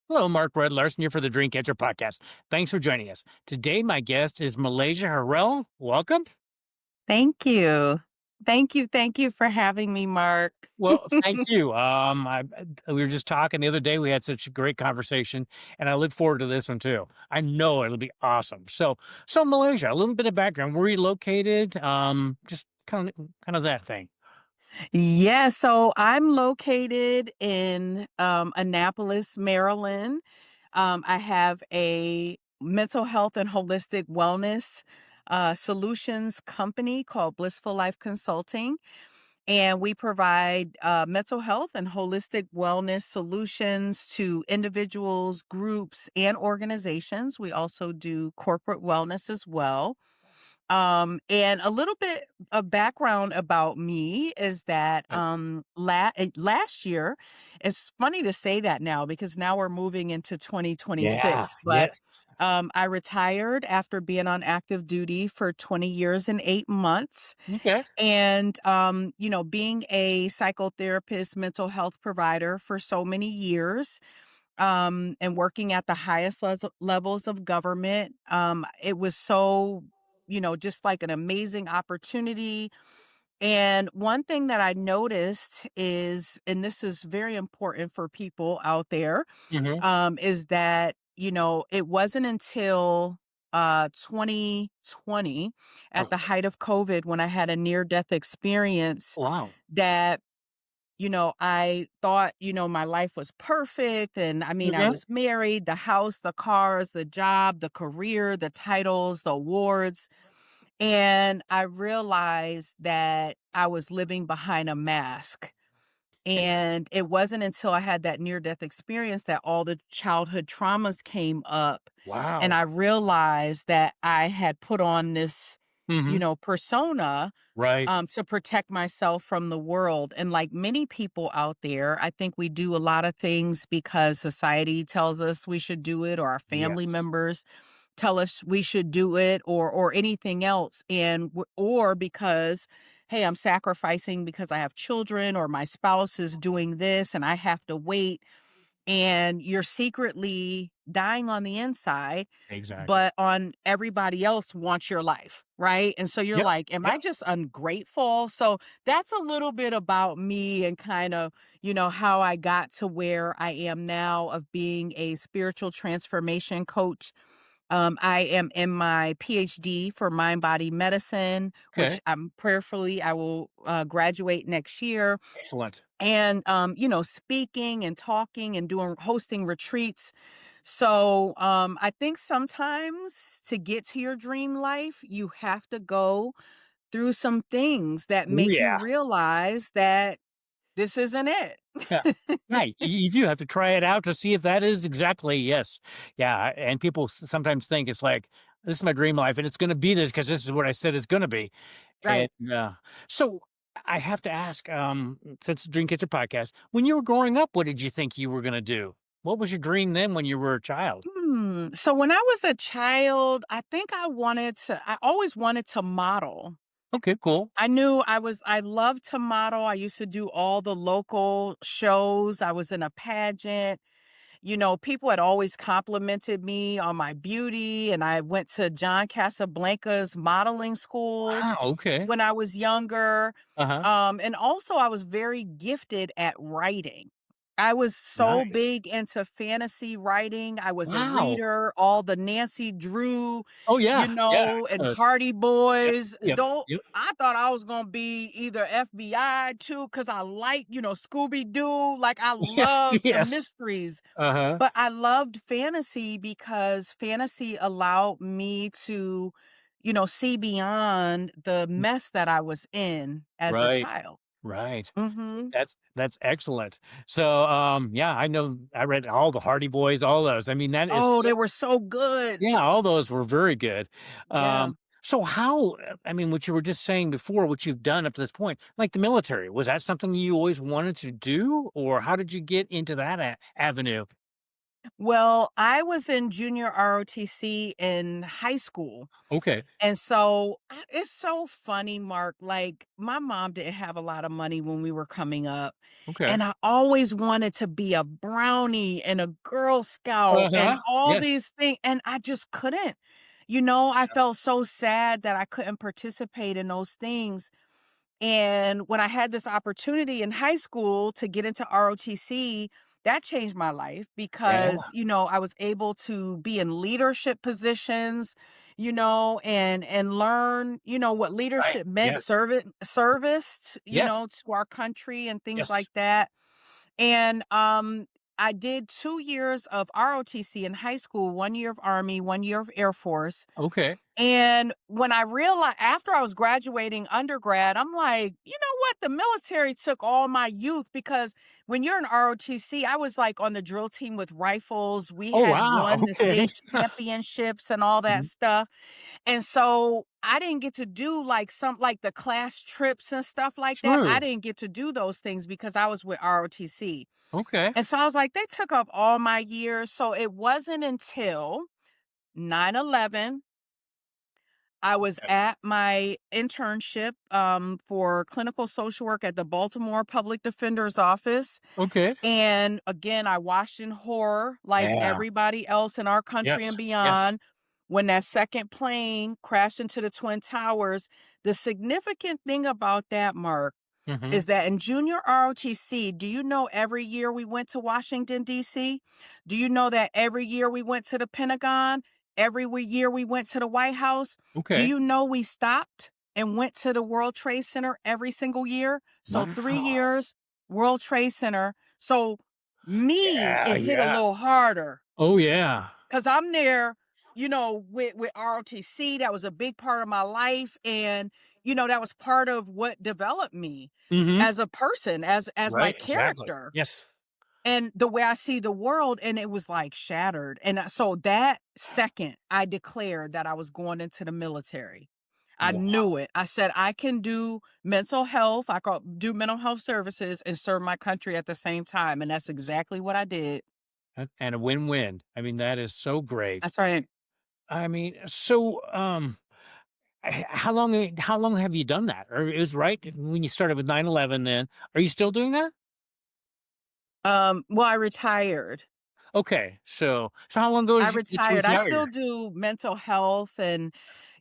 Hello, Mark Red Larsen here for the Dream Catcher podcast. Thanks for joining us. Today, my guest is Malaysia Harrell. Welcome. Thank you. Thank you for having me, Mark. Well, thank you. We were just talking the other day. We had such a great conversation, and I look forward to this one too. I know it'll be awesome. So Malaysia, a little bit of background. Where are you located? Just kind of that thing. Yeah, so I'm located in Annapolis, Maryland. I have a mental health and holistic wellness solutions company called Blissful Life Consulting. And we provide mental health and holistic wellness solutions to individuals, groups, and organizations. We also do corporate wellness as well. And a little bit of background about me is that Right. last year, it's funny to say that now because now we're moving into Yeah. 2026, but Yes. I retired after being on active duty for 20 years and 8 months. Okay. And, being a psychotherapist, mental health provider for so many years, and working at the highest levels of government, it was so, just like an amazing opportunity. And one thing that I noticed is, and this is very important for people out there, Hmm. is that, it wasn't until 2020 at the Okay. height of COVID when I had a near death experience Wow. that, I thought, my life was perfect. And I mean, I Okay. was married, the house, the cars, the job, the career, the titles, the awards. And I realized that I was living behind a mask. And it wasn't until I had that near death experience that all the childhood traumas came up. And Wow. I realized that I had put on this, Hmm. persona Right. to protect myself from the world. And like many people out there, I think we do a lot of things because society tells us we should do it, or our family Yes. members tell us we should do it, or anything else, or because, hey, I'm sacrificing because I have children, or my spouse is doing this and I have to wait, and you're secretly dying on the inside, Exactly. but on everybody else wants your life, right? And so you're Yep. like, am Yep. I just ungrateful? So that's a little bit about me and kind of, how I got to where I am now of being a spiritual transformation coach. I am in my PhD for mind body medicine, which Okay. I will graduate next year. Excellent. And, speaking and talking and hosting retreats. So, I think sometimes to get to your dream life, you have to go through some things that Oh, make you yeah. realize that this isn't it. Yeah. Right. You do have to try it out to see if that is exactly yes. Yeah, and people sometimes think it's like, "This is my dream life, and it's gonna be this because this is what I said it's gonna be." And, Right. so I have to ask, since Dream Catcher podcast, when you were growing up, what did you think you were gonna do? What was your dream then when you were a child? So when I was a child, I always wanted to model. Okay, cool. I loved to model. I used to do all the local shows. I was in a pageant. People had always complimented me on my beauty, and I went to John Casablanca's modeling school Wow, okay. when I was younger. Uh-huh. And also I was very gifted at writing. I was so Nice. big into fantasy writing. I was a Wow. reader, all the Nancy Drew, Oh, yeah. Yeah. and Yes. Hardy Yep, Boys. yep, Don't yep. I thought I was gonna be either FBI too, because I like, Scooby Doo. Like I Yeah, love the yes. mysteries. Uh-huh. But I loved fantasy because fantasy allowed me to, see beyond the mess that I was in as a Right, child. right. Mhm. That's excellent. So, yeah, I know I read all the Hardy Boys, all those. I mean, that is Oh, so they were so good. yeah, all those were very good. Yeah. So how I mean, what you were just saying before, what you've done up to this point, like the military, was that something you always wanted to do, or how did you get into that avenue? Well, I was in junior ROTC in high school. Okay. And so it's so funny, Mark. Like, my mom didn't have a lot of money when we were coming up. Okay. And I always wanted to be a brownie and a Girl Scout and Uh-huh. all Yes. these things. And I just couldn't. I felt so sad that I couldn't participate in those things. And when I had this opportunity in high school to get into ROTC, that changed my life Yeah. because, I was able to be in leadership positions, and learn, what Right. leadership meant, Yes. service, Yes. to our country and things Yes. like that. And I did 2 years of ROTC in high school, 1 year of Army, 1 year of Air Force. Okay. And when I realized after I was graduating undergrad, I'm like, you know what? The military took all my youth because when you're in ROTC, I was like on the drill team with rifles. We Oh, had wow. won the Okay. state championships and all that Mhm. stuff. And so I didn't get to do like the class trips and stuff like that. I True. didn't get to do those things because I was with ROTC. Okay. And so I was like, they took up all my years. So it wasn't until 9/11 I was Okay. at my internship for clinical social work at the Baltimore Public Defender's Office. Okay. And again, I watched in horror like Yeah. everybody else in our country and Yes. Yes. beyond when that second plane crashed into the Twin Towers. The significant thing about that, Mark, Mhm. is that in junior ROTC, do you know every year we went to Washington, D.C.? Do you know that every year we went to the Pentagon? Year we went to the White House? Do Okay. you know we stopped and went to the World Trade Center every single year? So three Wow. years, World Trade Center. So me, Yeah, it hit a yeah. little harder Oh, yeah. because I'm there, with ROTC. That was a big part of my life. And, that was part of what developed me Mhm. as a person, as my Right, exactly. character Yes. and the way I see the world. And it was like shattered. And so that second, I declared that I was going into the military. I Wow. knew it. I said, I can do mental health. I could do mental health services and serve my country at the same time. And that's exactly what I did. And a win-win. I mean, that is so great. That's right. I mean, so, how long have you done that? Or it was right when you started with 9/11 then. Are you still doing that? Well, I retired. Okay. So how long ago did you I still retire? do mental health and,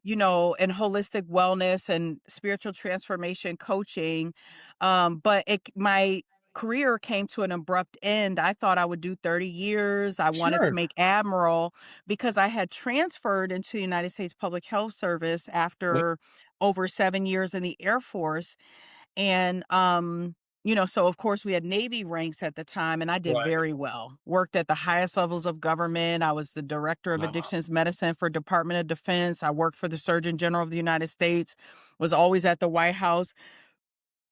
and holistic wellness and spiritual transformation coaching. But my career came to an abrupt end. I thought I would do 30 years. I wanted to Sure. make admiral because I had transferred into the United States Public Health Service Wait. after over 7 years in the Air Force. And, so of course we had Navy ranks at the time and I did Right. very well. Worked at the highest levels of government. I was the director of Wow. addictions medicine for Department of Defense. I worked for the Surgeon General of the United States, was always at the White House.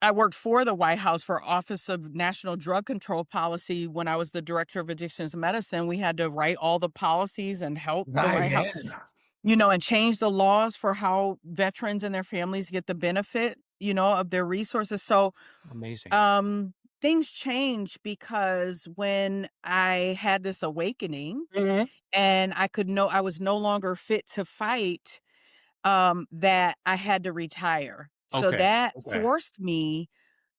I worked for the White House for Office of National Drug Control Policy when I was the director of addictions medicine. We had to write all the policies and help the Right, White House, yeah. and change the laws for how veterans and their families get the benefit, of their resources. So Amazing. um, things changed because when I had this awakening Mhm. and I was no longer fit to fight, that I had to retire. So Okay. that Okay. forced me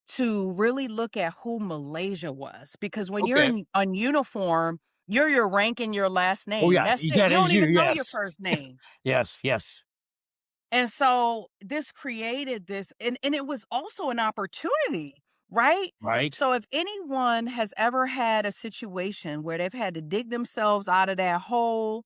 to really look at who Malaysia was because when you're Okay. in on uniform, you're your rank and your last Oh, name. yeah. That's it. Yeah, You that don't is you. even know your Yes. first name. Yes, yes. And so this created this and it was also an opportunity, right? Right? So if anyone has ever had a situation where they've had to dig themselves out of that hole,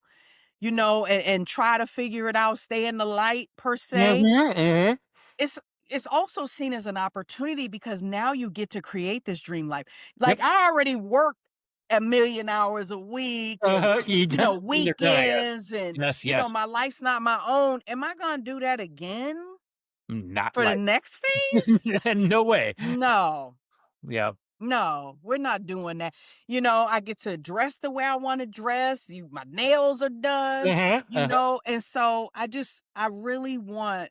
and try to figure it out, stay in the light per se, Mhm, mhm. it's it's also seen as an opportunity because now you get to create this dream life. Yep. Like I already worked a million hours a week and Uh-huh. You done been there, done that, yes. weekends and Yes, yes. my life's not my own. Am I going to do that again Not for the like next phase? no way. No. Yeah. No, we're not doing that. I get to dress the way I want to dress. My nails are done, Uh-huh, uh-huh. and so I really want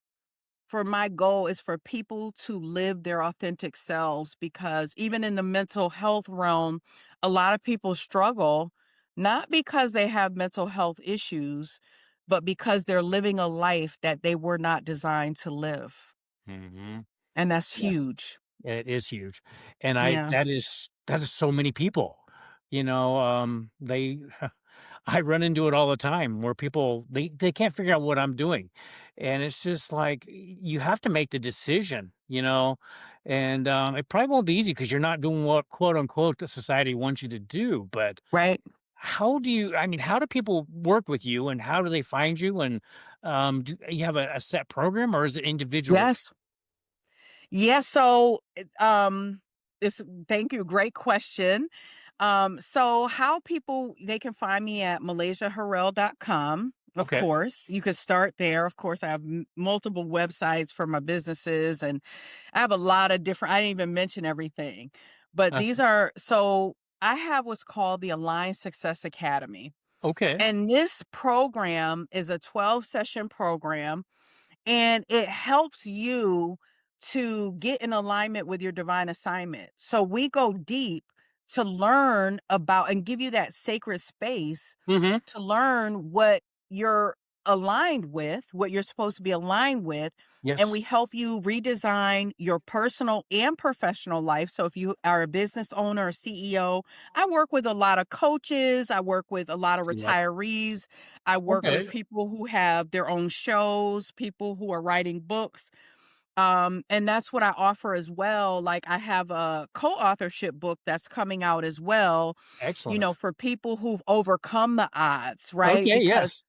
for my goal is for people to live their authentic selves because even in the mental health realm, a lot of people struggle not because they have mental health issues, but because they're living a life that they were not designed to live. Hmm. And that's Yes. huge. It is huge, and I Yeah, that is so many people, they I run into it all the time where people they can't figure out what I'm doing, and it's just like, you have to make the decision, and, it probably won't be easy because 'cause you're not doing what, quote, unquote, "the society wants you to do," but right? how do people work with you, and how do they find you, and, do you have a set program, or is it individual? Yes. Yes, so, this thank you, great question. So how people they can find me at MalaysiaHarrell.com, of Okay, course. You could start there. Of course, I have multiple websites for my businesses, and I have a lot of different I didn't even mention everything. But uh, these are so I have what's called the Aligned Success Academy. okay, And this program is a 12-session program, and it helps you to get in alignment with your divine assignment. So we go deep to learn about and give you that sacred space mhm, to learn what you're aligned with, what you're supposed to be aligned with. And yes, we help you redesign your personal and professional life. So if you are a business owner or CEO, I work with a lot of coaches, I work with a lot of see that, retirees, I work with okay, people who have their own shows, people who are writing books. And that's what I offer as well. Like I have a co-authorship book that's coming out as well, excellent. for people who've overcome the odds, right? Okay, Because yes,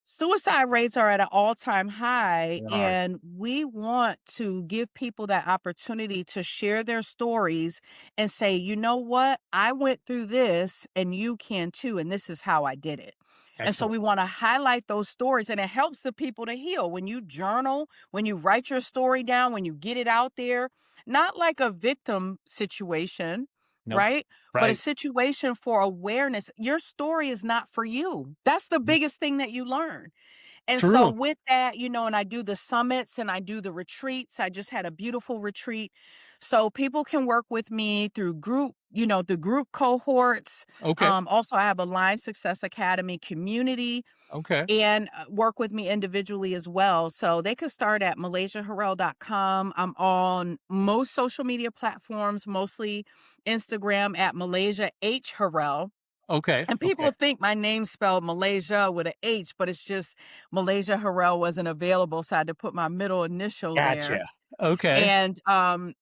suicide rates are at an all-time high, they are, and we want to give people that opportunity to share their stories and say, "You know what? I went through this and you can too, and this is how I did it." And so excellent, we want to highlight those stories, and it helps the people to heal. When you journal, when you write your story down, when you get it out there, not like a victim situation, nope, right? But a right, situation for awareness. Your story is not for you. That's the mm, biggest thing that you learn. And so true, with that, and I do the summits and I do the retreats. I just had a beautiful retreat. So people can work with me through the group cohorts. okay, Also, I have a Line Success Academy community okay, and work with me individually as well. So they could start at MalaysiaHarrell.com. I'm on most social media platforms, mostly Instagram at Malaysia H Harrell. okay, And okay, people think my name's spelled Malaysia with a H, but it's just Malaysia Harrell wasn't available, so I had to put my middle initial there. gotcha, okay,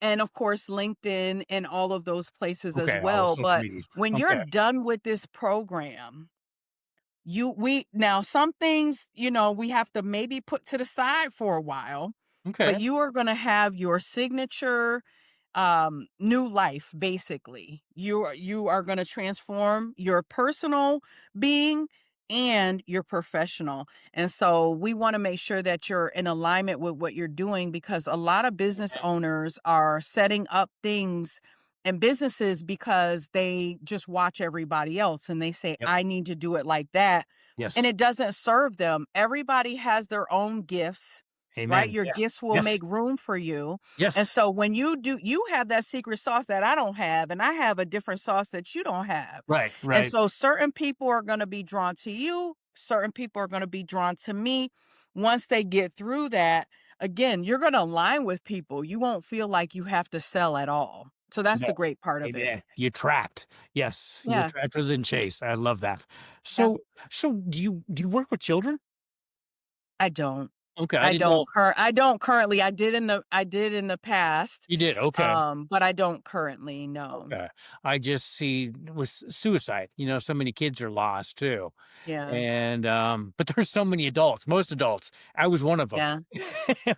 And of course LinkedIn and all of those places as okay, all the well. social But media, when you're okay, done with this program, you we now some things, we have to maybe put to the side for a while, okay, but you are going to have your signature new life. Basically, you are going to transform your personal being and your professional. And so we want to make sure that you're in alignment with what you're doing, because a lot of business owners are setting up things and businesses because they just watch everybody else and they say, yep, I need to do it like that. And yes, it doesn't serve them. Everybody has their own gifts, right? amen, Your yes, gifts will yes, make room for you. And yes, so when you have that secret sauce that I don't have, and I have a different sauce that you don't have. right, And right, so certain people are going to be drawn to you, certain people are going to be drawn to me. Once they get through that, again, you're going to align with people. You won't feel like you have to sell at all. So that's no, the great part of it. amen, you're trapped, yes, you're Yeah. trapped within chase, I love that. Yeah. So do you work with children? I don't. Okay, I didn't know. I don't currently. I did in the past. You did, okay. But I don't currently, no. Okay. I just see with suicide, so many kids are lost too. Yeah. And, but there's so many adults, most adults. I was one of them. Yeah.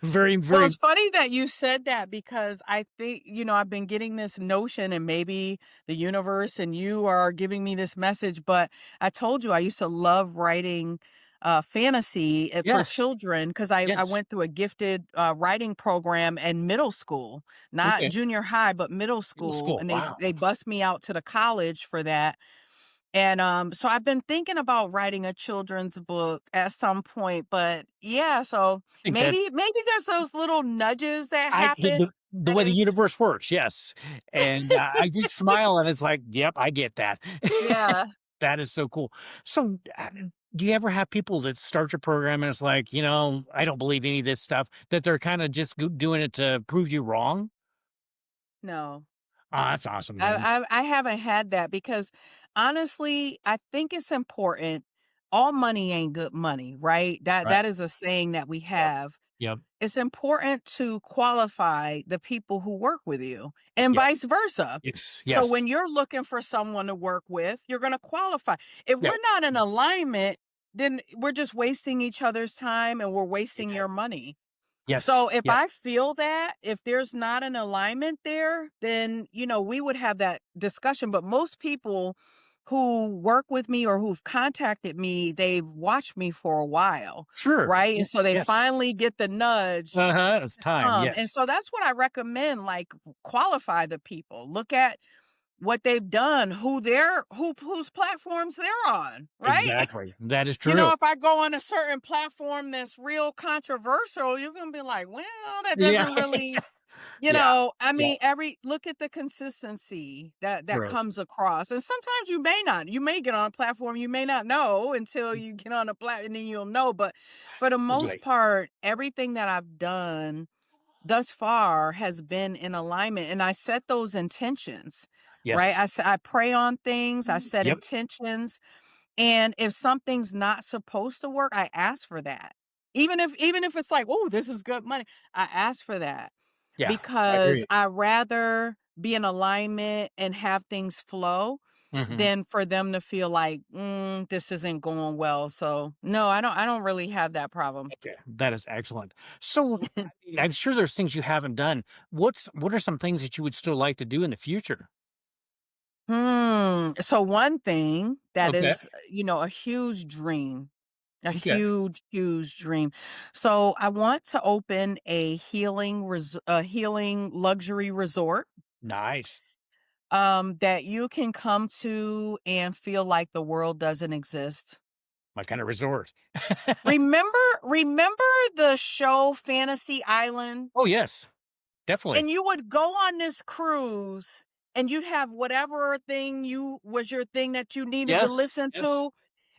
Very, Well, very it's funny that you said that, because I think, I've been getting this notion, and maybe the universe and you are giving me this message, but I told you I used to love writing fantasy for yes, children, because I yes. went through a gifted writing program in middle school, not Okay. junior high, but middle Middle school. school, And wow. they bust me out to the college for that. And, so I've been thinking about writing a children's book at some point, but yeah, so I think maybe there's those little nudges that happen. the way the Say, universe works, yes. And, I just smile and it's like, "Yep, I get that." yeah. That is so cool. So, do you ever have people that start your program and it's like, I don't believe any of this stuff, that they're kinda just doing it to prove you wrong? No. Oh, that's awesome, I man. I I haven't had that because, honestly, I think it's important. All money ain't good money, right? That Right. that is a saying that we Yep. have. Yep. It's important to qualify the people who work with you and Yep. vice versa. Yes. So when Yes. you're looking for someone to work with, you're gonna qualify. If we're Yep. not in alignment, then we're just wasting each other's time and we're wasting your Exactly. money. Yes. So if Yep. I feel that, if there's not an alignment there, then, we would have that discussion. But most people who work with me or who've contacted me, they've watched me for a while, Sure. right? And Yep. so they Yes. finally get the nudge Uh-huh. It's to time. come. And Yes. so that's what I recommend, like qualify the people. Look at what they've done, whose platforms they're on, right? Exactly. That is true. If I go on a certain platform that's real controversial, you're gonna be like, well, that Yeah. doesn't really, Yeah. I Yeah. mean, every look at the consistency that True. comes across. And sometimes you may get on a platform you may not know until you get on a platform and then you'll know. But for the most Exactly. part, everything that I've done thus far has been in alignment and I set those intentions, right? Yes. I pray on things, I set Yep. intentions, and if something's not supposed to work, I ask for that. Even if it's like, "Oh, this is good money," I ask for that Yeah. I because agree. I rather be in alignment and have things flow Mhm. than for them to feel like, this isn't going well. So no, I don't really have that problem. Okay. That is excellent. So, I mean, I'm sure there's things you haven't done. What are some things that you would still like to do in the future? So one thing that Okay. is, a huge dream, a Okay. huge, huge dream. So I want to open a healing luxury resort, Nice. that you can come to and feel like the world doesn't exist. My kind of resort. Remember the show Fantasy Island? Oh, yes. Definitely. And you would go on this cruise and you'd have whatever thing you was your thing that you needed to Yes. listen Yes. to.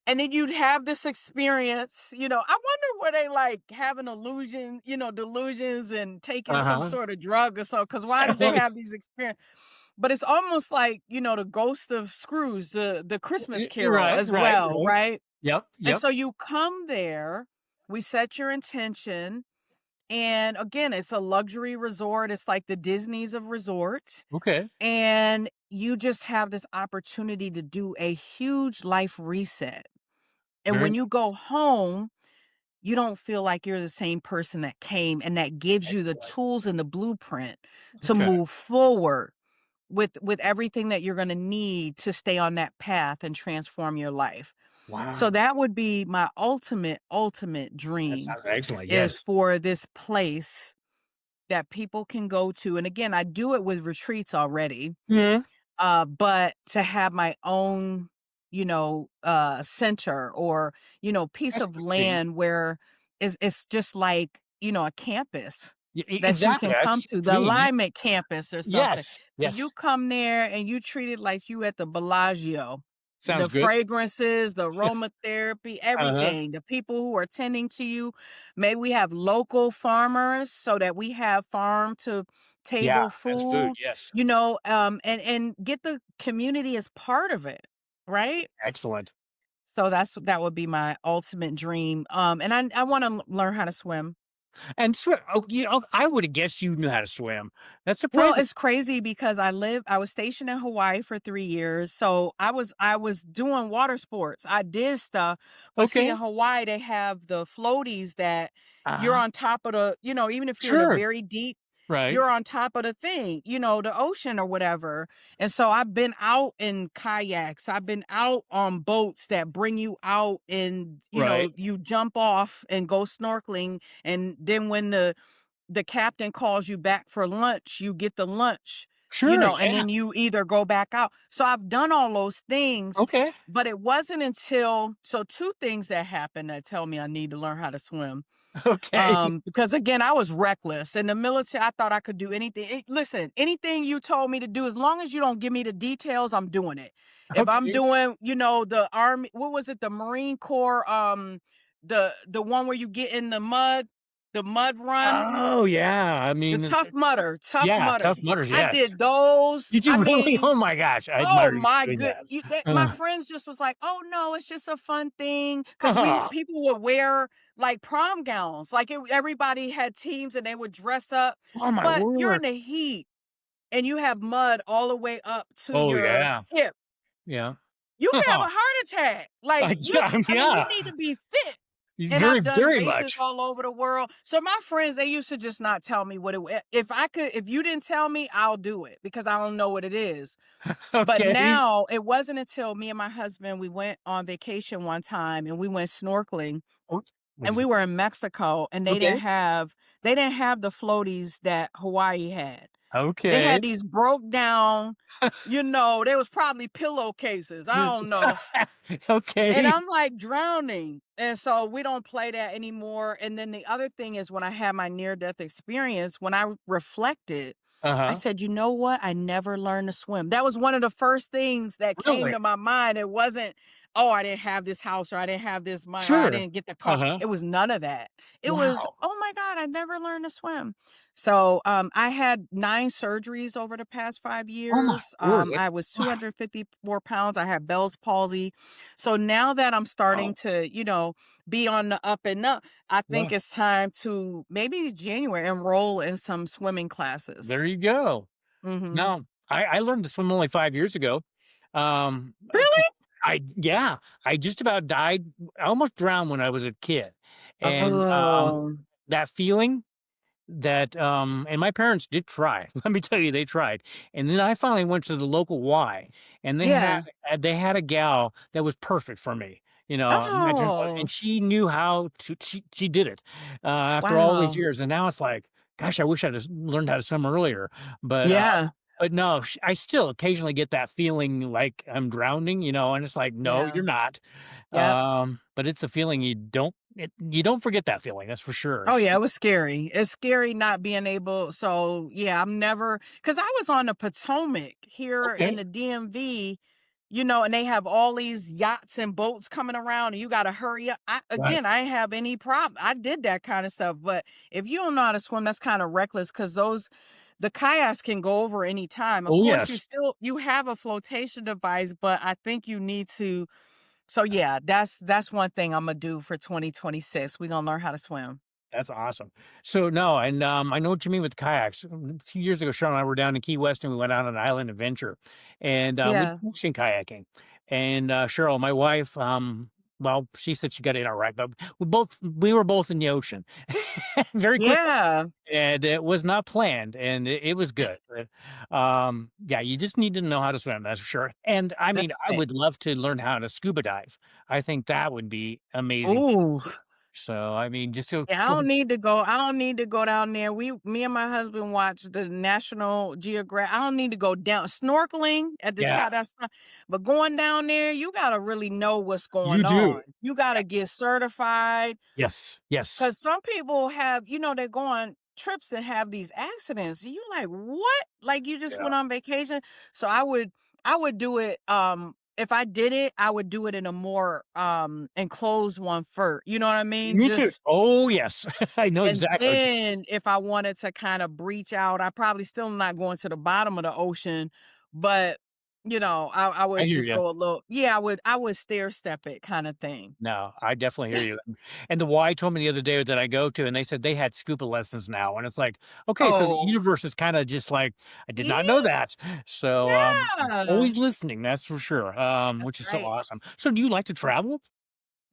And then you'd have this experience. I wonder were they like having delusions and taking some Uh-huh. sort of drug or so. Because why did they have these experiences? But it's almost like, the ghost of Scrooge, the Christmas You're Carol right, as right, well, right. right? Yep, And yep. so you come there, we set your intention, and again, it's a luxury resort. It's like the Disneys of resorts. Okay. And you just have this opportunity to do a huge life reset. And Very when you go home, you don't feel like you're the same person that came, and that gives you the excellent. tools and the blueprint to Okay. move forward with everything that you're going to need to stay on that path and transform your life. So Wow. that would be my ultimate That dream, sounds excellent, is yes. for this place that people can go to. And again, I do it with retreats already. Mhm. But to have my own, center, or, piece That's of the dream. land where it's just like, a campus that you Exactly, can come that's to, the the dream, yeah. alignment campus or something. Yes, And you yes. come there and you treat it like you at the Bellagio. Sounds The good. fragrances, the aromatherapy, Uh-huh. everything, the people who are tending to you. Maybe we have local farmers so that we have farm to Yeah, table that's food, food, yes. and get the community as part of it, right? Excellent. So that would be my ultimate dream. And I want to learn how to swim. And I would have guessed you knew how to swim. That's Well, surprising. it's crazy because I was stationed in Hawaii for 3 years, so I was doing water sports. I did stuff, but see, in Okay. Hawaii, they have the floaties that you're Uh-huh. on top of even if you're in a Sure. very deep, Right, you're on top of the thing, the ocean or whatever. And so I've been out in kayaks, I've been out on boats that bring you out and, right. you jump off and go snorkeling, and then when the captain calls you back for lunch, you get the lunch, Sure, and yeah. then you either go back out. So I've done all those things, Okay. but it wasn't until so 2 things that happened that tell me I need to learn how to swim. Okay. Because again, I was reckless. In the military, I thought I could do anything. Listen, anything you told me to do, as long as you don't give me the details, I'm doing it. If I'm Okay. doing, the army, what was it, the Marine Corps, the one where you get in the mud run, Oh, yeah. I the mean, tough yeah, mudder. Tough Mudders, I yes. did those. Did I you really? mean, Oh my gosh, I oh admire you my for doing good, that. my Uh, friends just was like, "Oh no, it's just a fun thing." Because people would wear like prom gowns, like everybody had teams and they would dress up. oh my But you're in word. the heat and you have mud all the way up to Oh, your yeah. hip. Yeah. You can have a heart attack. Like Yeah, I mean, you yeah. need to be fit. And Very, I've done very races much. all over the world. So my friends, they used to just not tell me what if you didn't tell me, I'll do it because I don't know what it is. But Okay. now it wasn't until me and my husband, we went on vacation one time and we went snorkeling Oh, and was we were in Mexico and okay. they didn't have the floaties that Hawaii had. They Okay. had these broke down, there was probably pillowcases. I don't know. And Okay. I'm like drowning. And so we don't play that anymore. And then the other thing is when I had my near death experience, when I reflected, I Uh-huh. said, you know what? I never learned to swim. That was one of the first things that came Really? to my mind. It wasn't, oh, I didn't have this house or I didn't have this money or I Sure. didn't get the car. Uh-huh. It was none of that. It was, Wow. oh my God, I never learned to swim. So I had 9 surgeries over the past five Oh my years. word. I was Wow. 254 pounds. I had Bell's palsy. So now that I'm starting Wow. to, be on the up and up, I Yeah. think it's time to maybe January enroll in some swimming classes. There you go. Mhm. No, I learned to swim only 5 years ago. Um, uh, Really? yeah, I just about died. I almost drowned when I was a kid, and, Oh, that feeling that, and my parents did try. Let me tell you, they tried. And then I finally went to the local Y, and yeah. they had a gal that was perfect for me. Imagine, and Oh, she knew how to. She did it after all these wow. years, and now it's like, gosh, I wish I'd have learned how to swim earlier. But Yeah, no, I still occasionally get that feeling like I'm drowning. And it's like, no, yeah. you're not. Yep. But it's a feeling you don't forget that feeling. That's for sure. Oh, yeah, it was scary. It's scary not being able so, yeah, I'm never, because I was on the Potomac here in Okay, the DMV, and they have all these yachts and boats coming around, and you gotta hurry up. right. I ain't have any problem. I did that kinda stuff, but if you don't know how to swim, that's kinda reckless because the kayaks can go over any time. Of Oh course, yes. you have a flotation device, but I think you need to so, yeah, that's one thing Imma do for 2026. We gonna learn how to swim. That's awesome. So no, and I know what you mean with kayaks. A few years ago, Sean and I were down in Key West, and we went on an island adventure, and we Yeah. ocean kayaking. And Cheryl, my wife, well, she said she got in all right, but we were both in the ocean very quickly, Yeah. and it was not planned, and it was good. But, yeah, you just need to know how to swim, that's for sure. And I That's mean, I right. would love to learn how to scuba dive. I think that would be amazing. Ooh. So I mean, just to Yeah, go. I don't need to go down there. Me and my husband watched the National Geographic. I don't need to go down snorkeling at the Yeah, top, that's fine, but going down there, you gotta really know what's you going do. on. You gotta get certified. Yes, yes. 'Cause some people have they go on trips and have these accidents, and you're like, "What?" Like, you just Yeah. went on vacation? So I would do it, if I did it, I would do it in a more, enclosed one first, you know what I mean? Me too. Just Oh, yes. I know and exactly what you then if I wanted to kinda breach out, I probably still not going to the bottom of the ocean, but, I I would hear just you. go a little yeah, I would stair step it kinda thing. No, I definitely hear you. And the Y told me the other day that I go to, and they said they had scuba lessons now, and it's like, okay, so the Oh, universe is kinda just like, I did not know yeah, that. So, yeah. always listening, that's for sure, That's which is so right. awesome. So do you like to travel?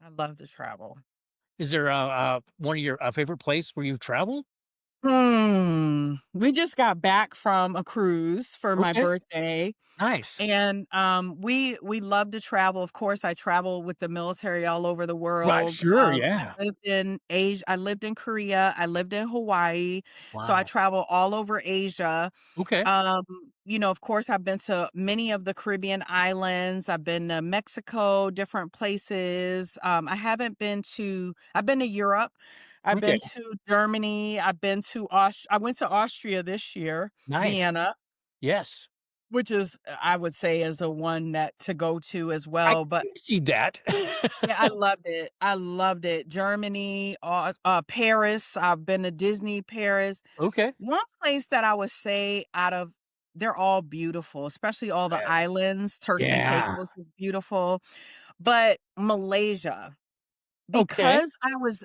I love to travel. Is there one of your favorite place where you've traveled? We just got back from a cruise for my Okay, birthday, nice. and, we love to travel. Of course, I travel with the military all over the Right, world. sure, yeah. I lived in Korea, I lived in Hawaii, so I Wow. travel all over Asia. Okay. of course, I've been to many of the Caribbean islands. I've been to Mexico, different places. I've been to Europe. I've Okay, been to Germany. I went to Austria this year, nice. Vienna, Yes. which is, I would say, is a one that to go to as I well. But can see that. yeah, I loved it. I loved it. Germany, Paris. I've been to Disney Paris. Okay. One place that I would say out of they're all beautiful, especially all the Yes. islands. Turks and Yeah. Caicos is beautiful, but Malaysia, Okay. because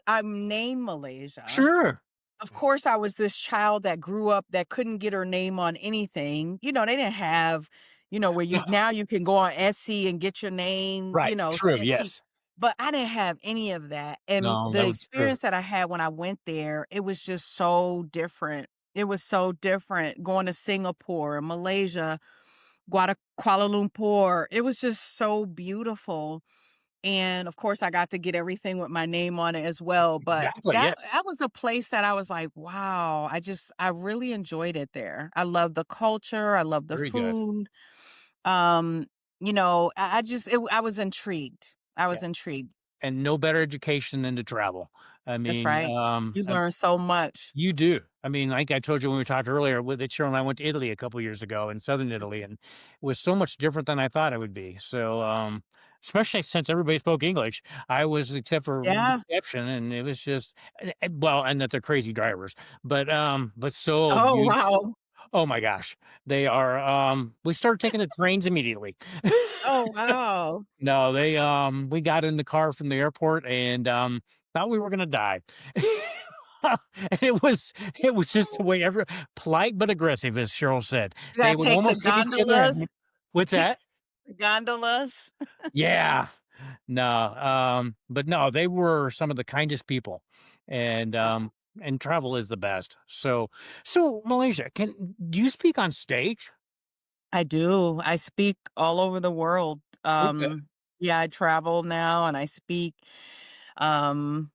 I'm named Malaysia. Sure. Of course, I was this child that grew up that couldn't get her name on anything. They didn't have, where No. you can go on Etsy and get your name, Right. True. sent to you. Yes. But I didn't have any of that. And No, the that was true. experience that I had when I went there, it was just so different. It was so different going to Singapore, Malaysia, Kuala Lumpur. It was just so beautiful. And, of course, I got to get everything with my name on it as well, but Exactly. that Yes. that was a place that I was like, "Wow." I really enjoyed it there. I love the culture, I love the Very good. food. Um, I just I was intrigued. I Yeah. was intrigued. And no better education than to travel. I That's mean, right. You learn so much. you do. I mean, like I told you when we talked earlier, with that Cheryl and I went to Italy a couple years ago in southern Italy, and it was so much different than I thought it would be. So, especially since everybody spoke English, I was except for the Yeah. exception, and it was just well, and that they're crazy drivers, but so Oh, beautiful. wow. Oh my gosh, they are. We started taking the trains immediately. Oh, wow. No, we got in the car from the airport and, thought we were gonna die. And it was just the way every polite but aggressive, as Cheryl said. You They gotta would take the almost hit each other and gondolas. what's that? Gondolas. Yeah. No, but no, they were some of the kindest people, and, travel is the best. So Malaysia, can do you speak on stage? I do. I speak all over the world. Okay, Yeah, I travel now and I speak. Um,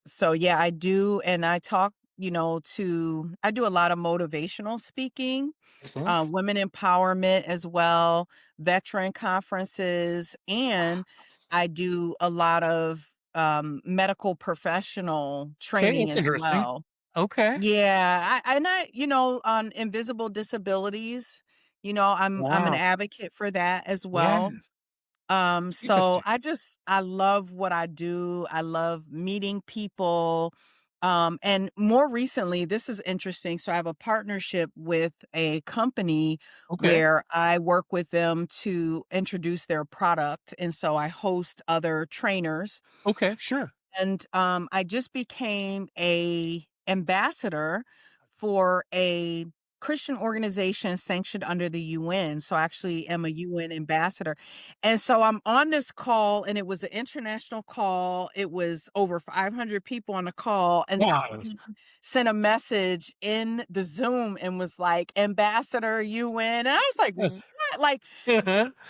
so yeah, I do. And I talk, I do a lot of motivational speaking, excellent. women empowerment as well, veteran conferences, and I do a lot of medical professional Okay, training that's as interesting. well. Okay. Yeah, on invisible disabilities, I'm an Wow. advocate for that as Yeah, well. So interesting. I love what I do. I love meeting people. And more recently, this is interesting. So I have a partnership with a company Okay. where I work with them to introduce their product. And so I host other trainers Okay, sure. and, I just became a ambassador for a Christian organization sanctioned under the UN, so I actually am a UN ambassador, and so I'm on this call, and it was an international call, it was over 500 people on the call, and Wow. someone sent a message in the Zoom and was like, "Ambassador UN," and I was like, "What?" Like,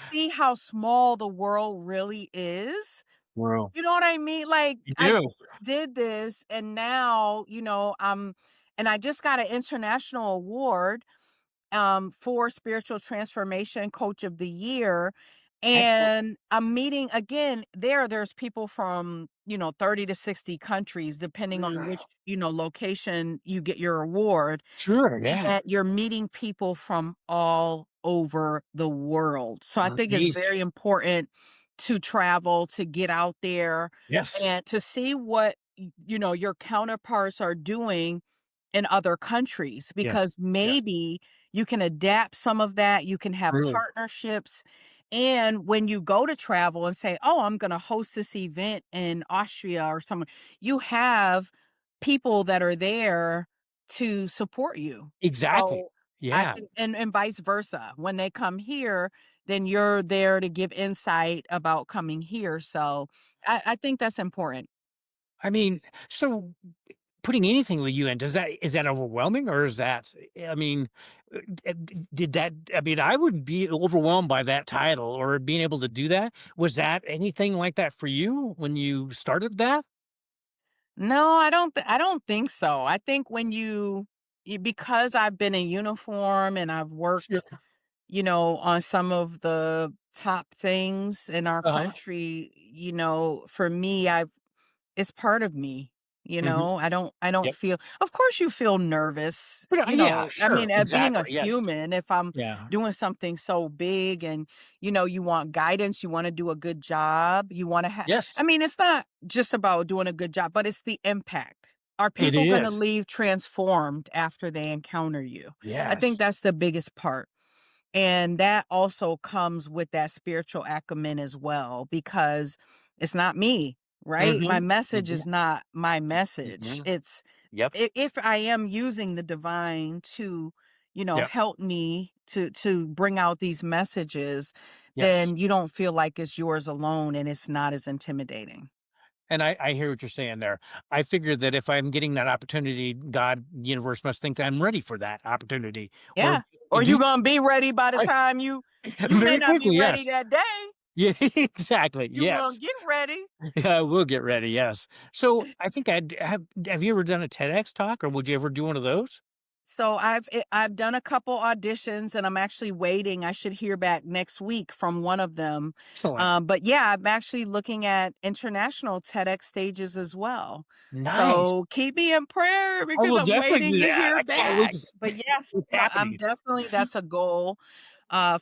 see how small the world really is? Wow. You know what I mean? Like, You I do? did this and now, and I just got an international award, for spiritual transformation coach of the year. Excellent. And I'm meeting again, there's people from, 30 to 60 countries, depending on which, Wow. location you get your award. Sure, yeah. And you're meeting people from all over the world. So I think it's Amazing. very important to travel, to get out there Yes. and to see what your counterparts are doing in other countries Yes. because Yes. maybe you can adapt some of that, you can have True. partnerships. And when you go to travel and say, "Oh, I'm going to host this event in Austria or somewhere," you have people that are there to support you. Exactly. So, I Yeah. think and vice versa. When they come here, then you're there to give insight about coming here. So, I think that's important. I mean, so putting anything with you in, is that overwhelming or is that I mean, did that I mean, I would be overwhelmed by that title or being able to do that. Was that anything like that for you when you started that? No, I don't think so. I think when because I've been in uniform and I've Sure. worked on some of the top things in our Uh-huh. country, for me, it's part of me. Mhm. I don't Yep. feel, of course you feel nervous, Yeah, I sure. mean, being a Exactly, yes. human, if I'm Yeah. doing something so big and, you want guidance, you want to do a good job, you want to have, I Yes. mean, it's not just about doing a good job, but it's the impact. Are It people going to is. leave transformed after they encounter you? I think Yes. that's the biggest part. And that also comes with that spiritual acumen as well, because it's not me, right? My Mhm. message Mhm. is not my message. Mhm. It's Yep. if I am using the divine to, Yep. help me to bring out these messages, Yes. then you don't feel like it's yours alone and it's not as intimidating. And I hear what you're saying there. I figure that if I'm getting that opportunity, God, universe must think that I'm ready for that opportunity or Yeah. to Or do you gonna be ready by the right time you may very not be quickly, ready yes. that day. Yeah, exactly, You gonna yes. get ready. Yeah, I will get ready, yes. So, I think I'd have you ever done a TEDx talk, or would you ever do one of those? So I've done a couple auditions and I'm actually waiting. I should hear back next week from one of them. Excellent. But yeah, I'm actually looking at international TEDx stages as well. Nice. So keep me in prayer I because will I'm definitely waiting do to that. hear I can't wait back. to see But yes, what's I'm happening. definitely, that's a goal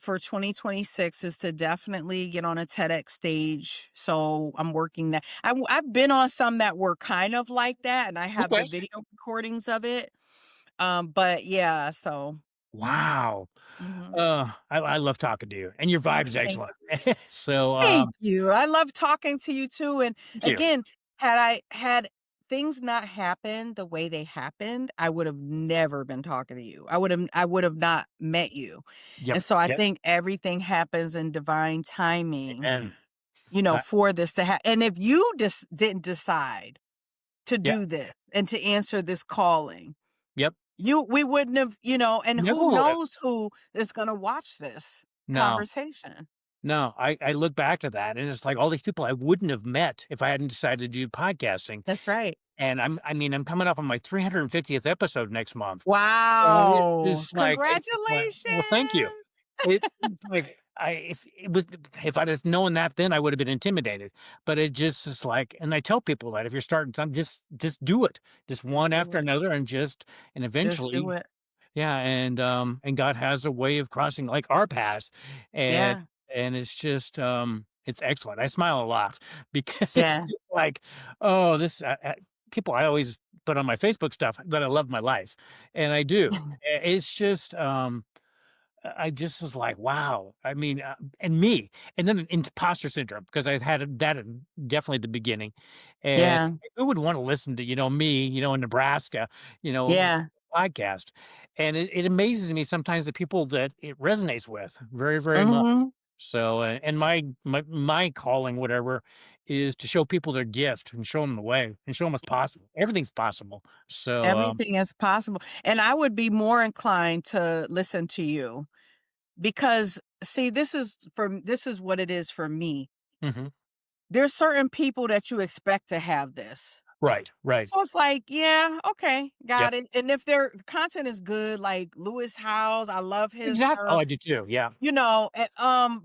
for 2026, is to definitely get on a TEDx stage. So I'm working that. I've been on some that were kind of like that, and I have the Okay. video recordings of it. But yeah, so Wow. mhm. I love talking to you, and your vibe is Thank excellent. So, thank you. I love talking to you too, and thank you. again, had things not happened the way they happened, I would have never been talking to you. I would have not met you. Yep, And so I yep, think everything happens in divine timing, and for this to happen. And if you just didn't decide to yeah, do this and to answer this calling, yep, we wouldn't have, and never who would have. knows who is gonna watch this No, conversation. no, I look back to that, and it's like all these people I wouldn't have met if I hadn't decided to do podcasting, That's right. and I'm coming up on my 350th episode next month, and Wow. it's just like well, thank you. Congratulations. It's like I if it was if I'd have known that then, I would have been intimidated, but it just is like and I tell people that if you're starting something, just do it, just one Just do after it. another, and Just do eventually it. yeah, and God has a way of crossing, like, our paths, and Yeah. it's just, it's excellent. I smile a lot because it's Yeah. just like, oh, this people I always put on my Facebook stuff that I love my life, and I do. It's just, I just was like, wow. I mean, and me, and then imposter syndrome because I had that definitely at the beginning, and Yeah. who would want to listen to me, in Nebraska, Yeah. podcast, and it amazes me sometimes the people that it resonates with very very much. Mhm. So, and my calling, whatever, is to show people their gift and show them the way and show them what's possible. Everything's possible. So, Everything is possible. And I would be more inclined to listen to you because see, this is what it is for me. mhm. There's certain people that you expect to have this. Right, right, So it's like, yeah, okay, yep, got it. And if their content is good, like Lewis Howes, I love his exactly. Oh, I stuff, do too. Yeah.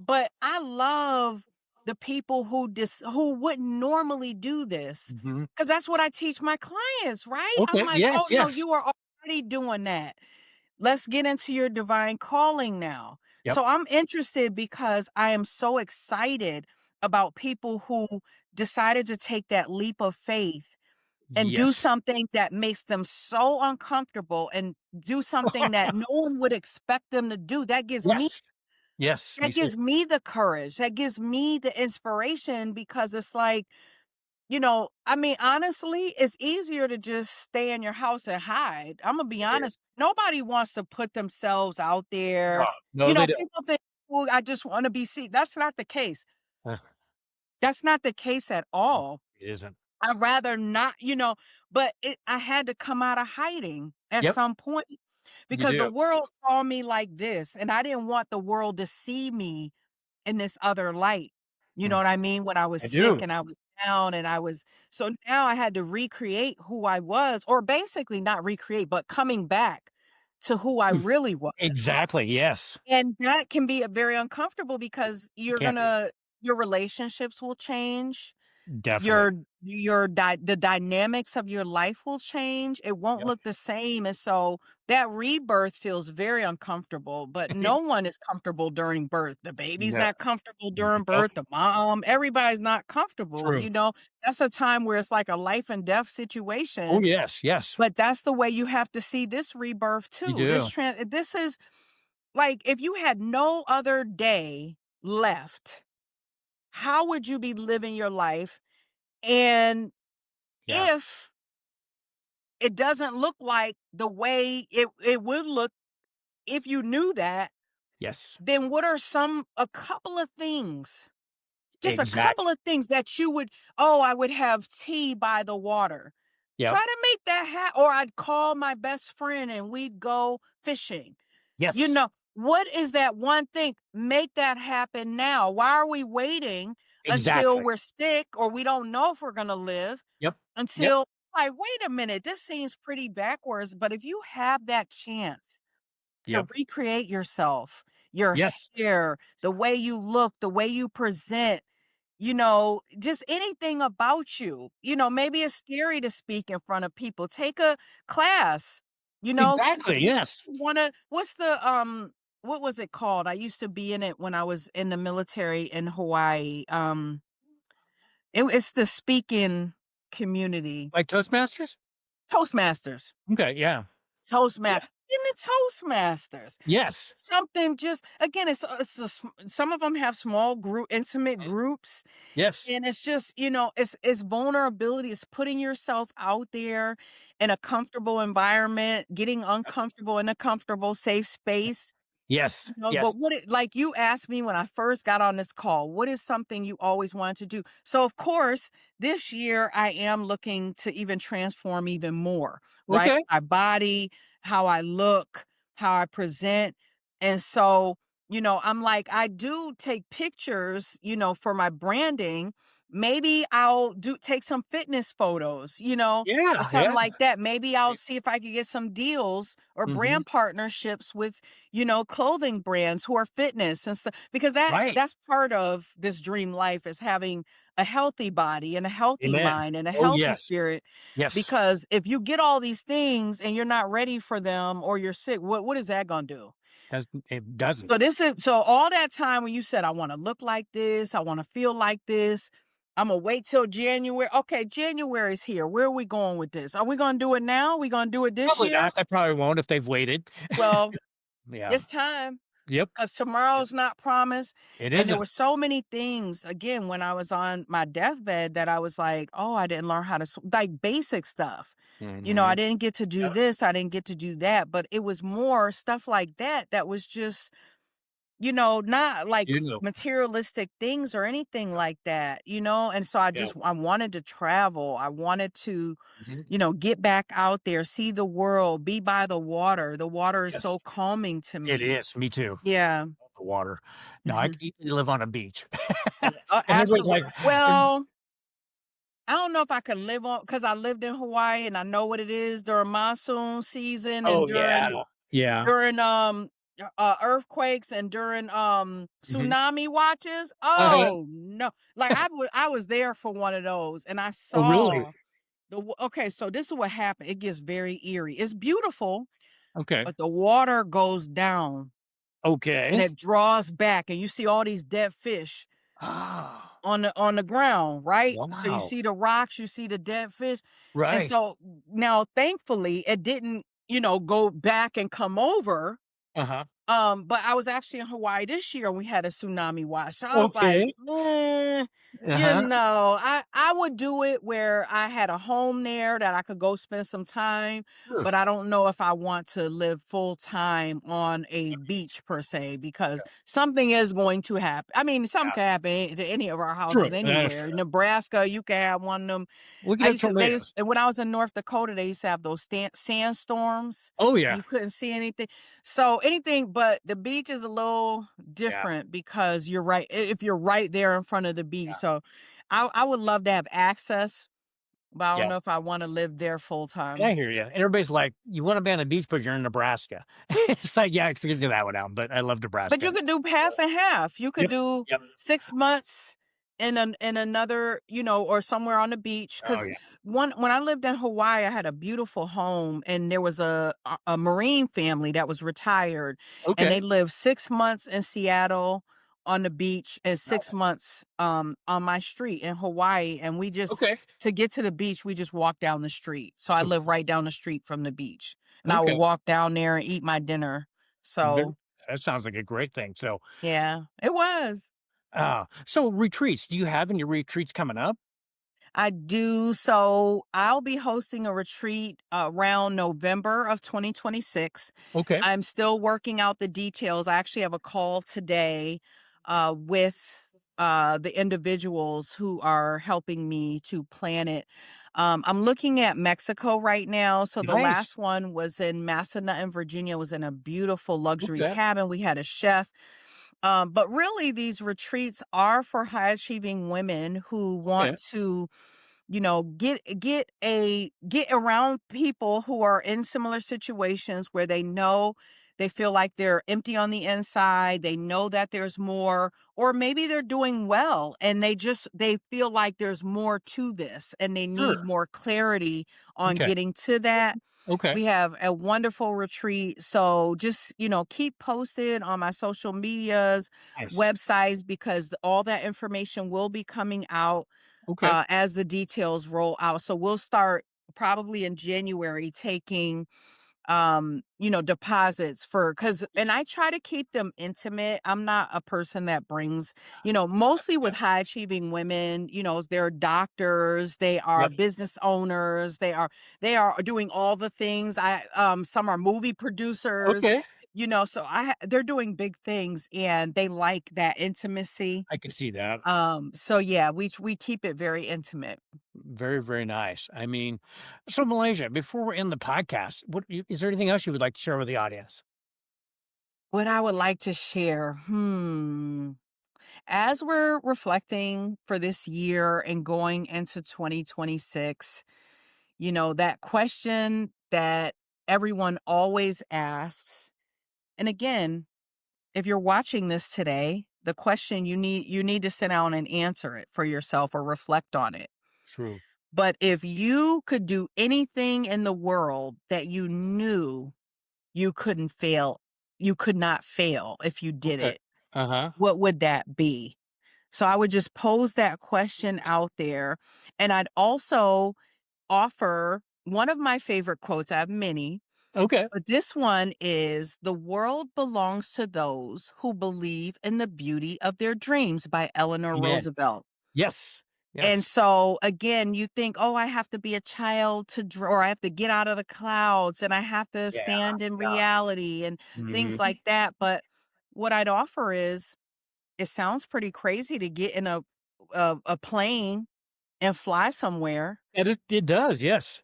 but I love the people who wouldn't normally do this Mhm. because that's what I teach my clients, right? I'm Okay. like, oh Yes, no, yes. you are already doing that. Let's get into your divine calling now. Yep. So I'm interested because I am so excited about people who decided to take that leap of faith and do Yes. something that makes them so uncomfortable and do something that no one would expect them to do. Yes. Yes, me That too. gives me the courage. That gives me the inspiration because it's like, I mean, honestly, it's easier to just stay in your house and hide. I'm gonna be It is. honest. Nobody wants to put themselves out No, there. no, they don't. People think, well, I just want to be seen. That's not the case. Uh, That's not the case at all. it isn't. I'd rather not, but I had to come out of hiding at Yep, some point you because the do. world saw me like this, and I didn't want the world to see me in this other light. You know Mm, what I mean? When I was I sick do. and I was down and so now I had to recreate who I was, or basically not recreate, but coming back to who I Oof. really was. Exactly, yes. And that can be very uncomfortable because It can be. your relationships will change. Definitely. The dynamics of your life will change. It won't Yep. look the same, and so that rebirth feels very uncomfortable, but no one is comfortable during birth. The baby's No. not comfortable during Nope. birth, the mom, everybody's not comfortable, True. you know? That's a time where it's like a life and death Oh, situation, yes, yes. but that's the way you have to see this rebirth You too. do. This is like, if you had no other day left, how would you be living your life? And Yeah. if it doesn't look like the way it would look if you knew that, Yes. then what are a couple of things, just a couple Exactly. of things that you would, "Oh, I would have tea by the water." Yep. Try to make that or I'd call my best friend and we'd go fishing. You Yes. know, what is that one thing? Make that happen now. Why are we waiting until Exactly. we're sick or we don't know if we're gonna live Yep. Yep. until, like, wait a minute, this seems pretty backwards, but if you have that chance to Yep. recreate yourself, your Yes. hair, the way you look, the way you present, just anything about you. Maybe it's scary to speak in front of people. Take a class, Exactly, yes. wanna what's the what was it called? I used to be in it when I was in the military in Hawaii. It's the speaking community. Like Toastmasters? Toastmasters. Okay, yeah. Yeah. In the Toastmasters. Yes. Something just again, some of them have small group intimate Mhm. groups, Yes. and it's just, it's vulnerability, it's putting yourself out there in a comfortable environment, getting Yep. uncomfortable in a comfortable, safe space. Yes. But Yes. like you asked me when I first got on this call, what is something you always wanted to do? So, of course, this year I am looking to even transform even more, right? Okay. My body, how I look, how I present. And so, I'm like, I do take pictures, for my branding. Maybe I'll take some fitness photos, or Yeah, something yeah. like that. Maybe I'll see if I could get some deals or Mhm. brand partnerships with clothing brands who are fitness and stuff because Right. that's part of this dream life is having a healthy body and a healthy Amen. mind and a Oh, healthy yes. spirit. Yes. Because if you get all these things and you're not ready for them or you're sick, what is that going to do? It doesn't. So all that time when you said I want to look like this, I want to feel like this, I'm gonna wait till January. Okay, January's here. Where are we going with this? Are we gonna do it now? We gonna do it this Probably year? not. I probably won't if they've waited. Well, Yeah. it's time. Yep. 'Cause Yep. tomorrow's not promised, It and there isn't. were so many things, again, when I was on my deathbed that I was like, "Oh, I didn't learn how to like, basic stuff." I Mhm. didn't get to do Yep. this, I didn't get to do that, but it was more stuff like that that was just, not like You know. materialistic things or anything like that, and so Yeah. I wanted to travel, I wanted to, Mhm. get back out there, see the world, be by the water. The water is Yes. so calming to It me. is. Me too. Yeah. The water. No, I Mhm. could easily live on a beach. Yeah, And everybody's absolutely. like, Well, I don't know if I could live on because I lived in Hawaii and I know what it is during monsoon season and "Oh, yeah. Yeah. during earthquakes and during Mhm. tsunami watches. Uh-huh. Oh no. Like I was there for one of those and I Oh, really? saw okay, so this is what happened. It gets very eerie. It's beautiful, Okay. but the water goes down and Okay. it draws back and you see all these dead fish Ah, on the ground, right? So you wow. see the rocks, you see the dead fish, and Right. so now thankfully it didn't, go back and come over. Uh-huh. But I was actually in Hawaii this year and we had a tsunami watch. So I was like, Okay. Uh-huh. I would do it where I had a home there that I could go spend some time, Sure. but I don't know if I want to live full time on a beach per se because Yeah. something is going to happen. I mean, something Yeah. could happen to any of our houses True. That's anywhere. true. Nebraska, you can have one of them. We could have tornadoes. When I was in North Dakota, they used to have those sandstorms. Oh, yeah. You couldn't see anything. So anything but the beach is a little Yeah. different because you're right if you're right there in front of the beach. Yeah. So I would love to have access but I don't Yeah. know if I wanna live there full I time. hear you. And everybody's like, "You wanna be on the beach, but you're in Nebraska." It's like, yeah, figure that one out, but I love But Nebraska. you could do half and half. You could Yep, do yep. 6 months in another, or somewhere on the beach. Oh, Because yeah. one when I lived in Hawaii, I had a beautiful home, and there was a Marine family that was retired, and they Okay, lived 6 months in Seattle on the beach and 6 nice. months, on my street in Hawaii, and we just Okay. to get to the beach, we just walked down the street. So I So live right down the street from the beach, and I would okay. walk down there and eat my dinner. Very So that sounds like a great thing. So, yeah, it was. so retreats, do you have any retreats coming up? I do. So I'll be hosting a retreat around November of 2026. Okay. I'm still working out the details. I actually have a call today with the individuals who are helping me to plan it. I'm looking at Mexico right now. So the Nice. last one was in Massanutten, Virginia. It was in a beautiful luxury Okay, cabin. We had a chef. But really, these retreats are for high achieving women who okay. want to, get around people who are in similar situations where they know they feel like they're empty on the inside. They know that there's more, or maybe they're doing well and they feel like there's more to this and they need Sure. more clarity on Okay, getting to that. okay. We have a wonderful retreat. So just, keep posted on my social medias, Nice. websites, because all that information will be coming out Okay. as the details roll out. So we'll start probably in January taking deposits for cuz and I try to keep them intimate. I'm not a person that brings, mostly with Yep, high achieving women, they're doctors, they are yep. business owners, they are doing all the things. Some are movie producers, Okay. so they're doing big things and they like that intimacy. I can see that. So yeah, we keep it very intimate. Very, very nice. I mean, so Malaysia, before we end the podcast, is there anything else you would like to share with the audience? What I would like to share, as we're reflecting for this year and going into 2026, that question that everyone always asks. And again, if you're watching this today, the question you need to sit down and answer it for yourself or reflect on it. True. But if you could do anything in the world that you knew you couldn't fail, you could not fail if you did Okay. it, Uh-huh. what would that be? So I would just pose that question out there. And I'd also offer one of my favorite quotes. I have many, Okay. but this one is: "The world belongs to those who believe in the beauty of their dreams" by Eleanor Amen. Roosevelt. Yes. And Yes. so again, you think, "Oh, I have to be a child or I have to get out of the clouds and I have to Yeah. stand in Yeah. reality and things Mhm. like that." But what I'd offer is, it sounds pretty crazy to get in a plane and fly somewhere. And it does, yes.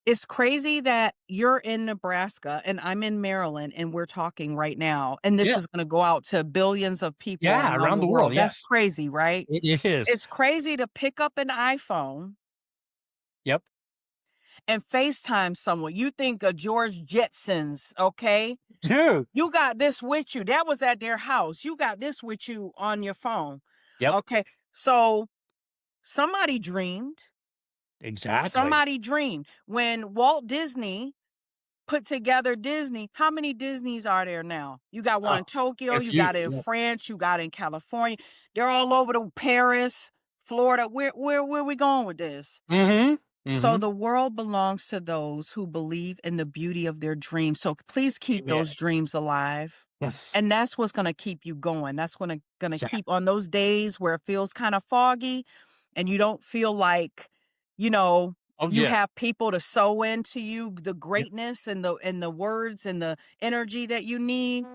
It's crazy that you're in Nebraska and I'm in Maryland and we're talking right now, and this Yeah. is gonna go out to billions of people Yeah, around around the the world, world. That's yes. crazy, right? It is. It's crazy to pick up an iPhone Yep. and FaceTime someone. You think of George Jetsons, okay? Dude. You got this with you. That was at their house. You got this with you on your phone. Yep. Okay. So somebody dreamed. Exactly. Somebody dreamed. When Walt Disney put together Disney, how many Disneys are there now? You got one Oh, in Tokyo, a you few. got it in Yep. France, you got it in California. They're all over the Paris, Florida. Where we going with this? Mhm. So Mhm. the world belongs to those who believe in the beauty of their dreams. So please keep Amen. those dreams alive. Yes. And that's what's gonna keep you going. That's gonna Exactly. keep on those days where it feels kind of foggy and you don't feel like, you know, Oh, you yes. have people to sow into you the Yep. greatness and the words and the energy that you need.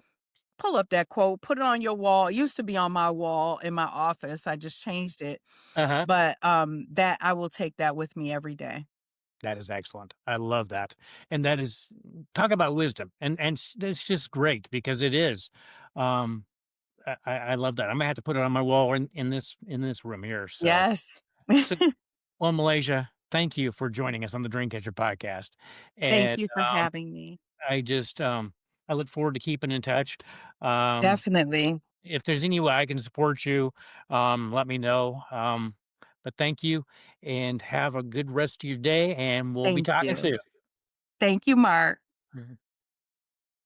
Pull up that quote, put it on your wall. It used to be on my wall in my office. I just changed it. Uh-huh. But that I will take that with me every day. That is excellent. I love that. And that is talk about wisdom. And it's just great because it is. Um, I love that. I'm gonna have to put it on my wall in this room here. So Yes. so well, Malaysia, thank you for joining us on the Dreamcatcher podcast. Thank And you for having me. I just, I look forward to keeping in touch. Um, Definitely. if there's any way I can support you, let me know. But thank you and have a good rest of your day, and we'll be Thank talking you. soon. Thank you, Mark. Mhm.